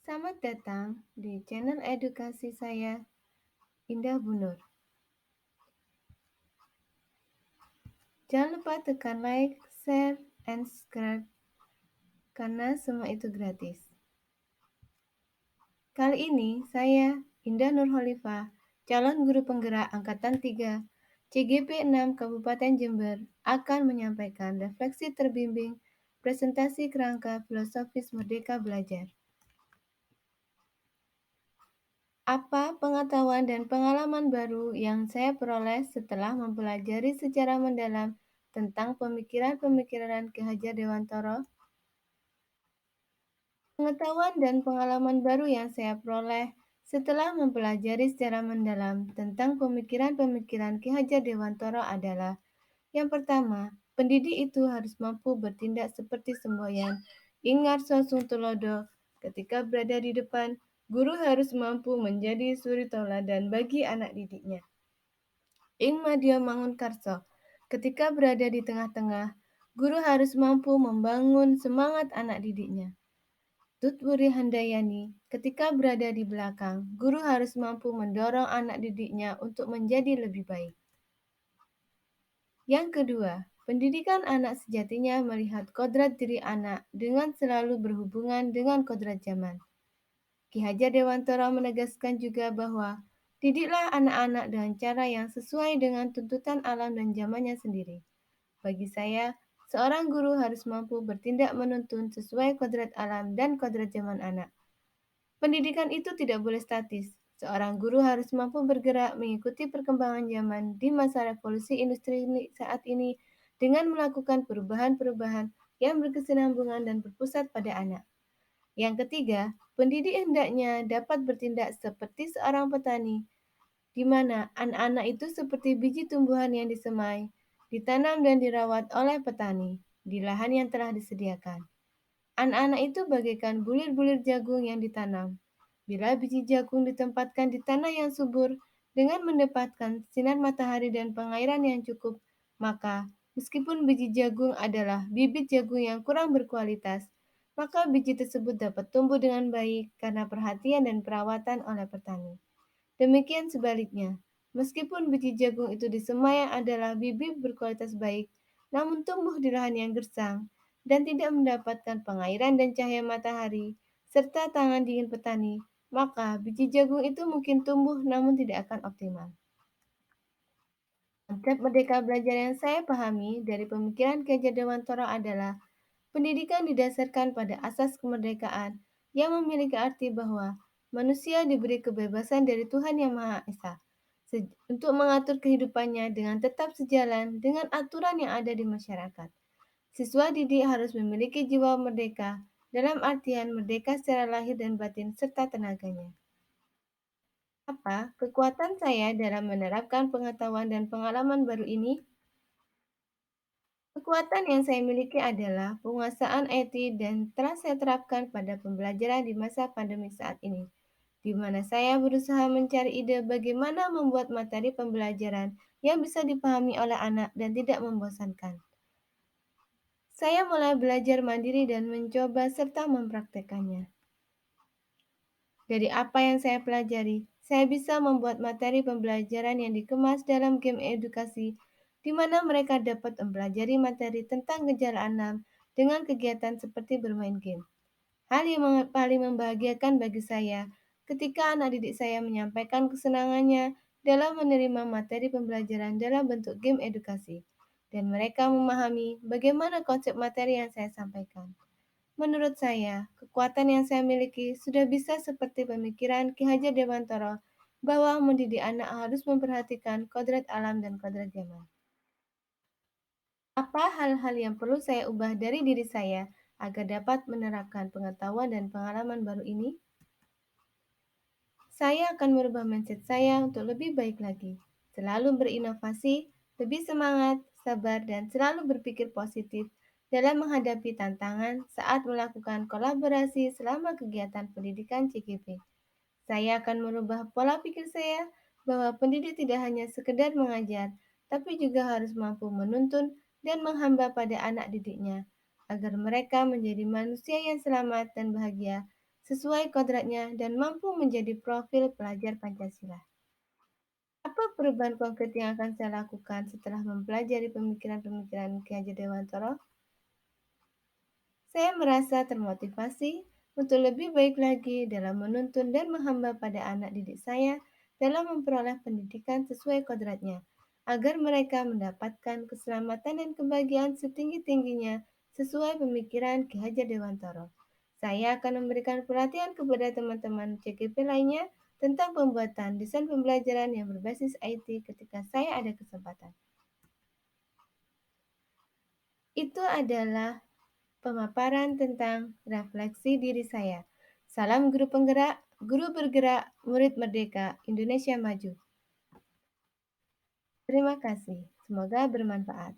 Selamat datang di channel edukasi saya, Indah Bunur. Jangan lupa tekan like, share, and subscribe karena semua itu gratis. Kali ini saya, Indah Nurholifah, calon guru penggerak Angkatan 3, CGP 6 Kabupaten Jember, akan menyampaikan refleksi terbimbing presentasi kerangka filosofis Merdeka Belajar. Apa pengetahuan dan pengalaman baru yang saya peroleh setelah mempelajari secara mendalam tentang pemikiran-pemikiran Ki Hajar Dewantara? Pengetahuan dan pengalaman baru yang saya peroleh setelah mempelajari secara mendalam tentang pemikiran-pemikiran Ki Hajar Dewantara adalah: yang pertama, pendidik itu harus mampu bertindak seperti semboyan Ingarso Sungtulodo. Ketika berada di depan, guru harus mampu menjadi suri tauladan bagi anak didiknya. Ing Madya Mangunkarso, ketika berada di tengah-tengah, guru harus mampu membangun semangat anak didiknya. Tutwuri Handayani, ketika berada di belakang, guru harus mampu mendorong anak didiknya untuk menjadi lebih baik. Yang kedua, pendidikan anak sejatinya melihat kodrat diri anak dengan selalu berhubungan dengan kodrat zaman. Ki Hajar Dewantara menegaskan juga bahwa didiklah anak-anak dengan cara yang sesuai dengan tuntutan alam dan zamannya sendiri. Bagi saya, seorang guru harus mampu bertindak menuntun sesuai kodrat alam dan kodrat zaman anak. Pendidikan itu tidak boleh statis. Seorang guru harus mampu bergerak mengikuti perkembangan zaman di masa revolusi industri saat ini dengan melakukan perubahan-perubahan yang berkesinambungan dan berpusat pada anak. Yang ketiga, pendidik hendaknya dapat bertindak seperti seorang petani, di mana anak-anak itu seperti biji tumbuhan yang disemai, ditanam dan dirawat oleh petani di lahan yang telah disediakan. Anak-anak itu bagaikan bulir-bulir jagung yang ditanam. Bila biji jagung ditempatkan di tanah yang subur dengan mendapatkan sinar matahari dan pengairan yang cukup, maka meskipun biji jagung adalah bibit jagung yang kurang berkualitas, maka biji tersebut dapat tumbuh dengan baik karena perhatian dan perawatan oleh petani. Demikian sebaliknya, meskipun biji jagung itu disemai yang adalah bibit berkualitas baik, namun tumbuh di lahan yang gersang dan tidak mendapatkan pengairan dan cahaya matahari, serta tangan dingin petani, maka biji jagung itu mungkin tumbuh namun tidak akan optimal. Konsep merdeka belajar yang saya pahami dari pemikiran Ki Hajar Dewantara adalah pendidikan didasarkan pada asas kemerdekaan yang memiliki arti bahwa manusia diberi kebebasan dari Tuhan Yang Maha Esa untuk mengatur kehidupannya dengan tetap sejalan dengan aturan yang ada di masyarakat. Siswa didik harus memiliki jiwa merdeka dalam artian merdeka secara lahir dan batin serta tenaganya. Apa kekuatan saya dalam menerapkan pengetahuan dan pengalaman baru ini? Kekuatan yang saya miliki adalah penguasaan IT dan telah saya terapkan pada pembelajaran di masa pandemi saat ini, di mana saya berusaha mencari ide bagaimana membuat materi pembelajaran yang bisa dipahami oleh anak dan tidak membosankan. Saya mulai belajar mandiri dan mencoba serta mempraktekannya. Dari apa yang saya pelajari, saya bisa membuat materi pembelajaran yang dikemas dalam game edukasi, di mana mereka dapat mempelajari materi tentang gejala alam dengan kegiatan seperti bermain game. Hal yang paling membahagiakan bagi saya ketika anak didik saya menyampaikan kesenangannya dalam menerima materi pembelajaran dalam bentuk game edukasi, dan mereka memahami bagaimana konsep materi yang saya sampaikan. Menurut saya, kekuatan yang saya miliki sudah bisa seperti pemikiran Ki Hajar Dewantara bahwa mendidik anak harus memperhatikan kodrat alam dan kodrat zaman. Apa hal-hal yang perlu saya ubah dari diri saya agar dapat menerapkan pengetahuan dan pengalaman baru ini? Saya akan merubah mindset saya untuk lebih baik lagi, selalu berinovasi, lebih semangat, sabar, dan selalu berpikir positif dalam menghadapi tantangan saat melakukan kolaborasi selama kegiatan pendidikan CGP. Saya akan merubah pola pikir saya bahwa pendidik tidak hanya sekedar mengajar, tapi juga harus mampu menuntun dan menghamba pada anak didiknya, agar mereka menjadi manusia yang selamat dan bahagia sesuai kodratnya dan mampu menjadi profil pelajar Pancasila. Apa perubahan konkret yang akan saya lakukan setelah mempelajari pemikiran-pemikiran Ki Hajar Dewantara? Saya merasa termotivasi untuk lebih baik lagi dalam menuntun dan menghamba pada anak didik saya dalam memperoleh pendidikan sesuai kodratnya, agar mereka mendapatkan keselamatan dan kebahagiaan setinggi-tingginya sesuai pemikiran Ki Hajar Dewantara. Saya akan memberikan pelatihan kepada teman-teman CGP lainnya tentang pembuatan desain pembelajaran yang berbasis IT ketika saya ada kesempatan. Itu adalah pemaparan tentang refleksi diri saya. Salam guru penggerak, guru bergerak, murid merdeka, Indonesia maju. Terima kasih. Semoga bermanfaat.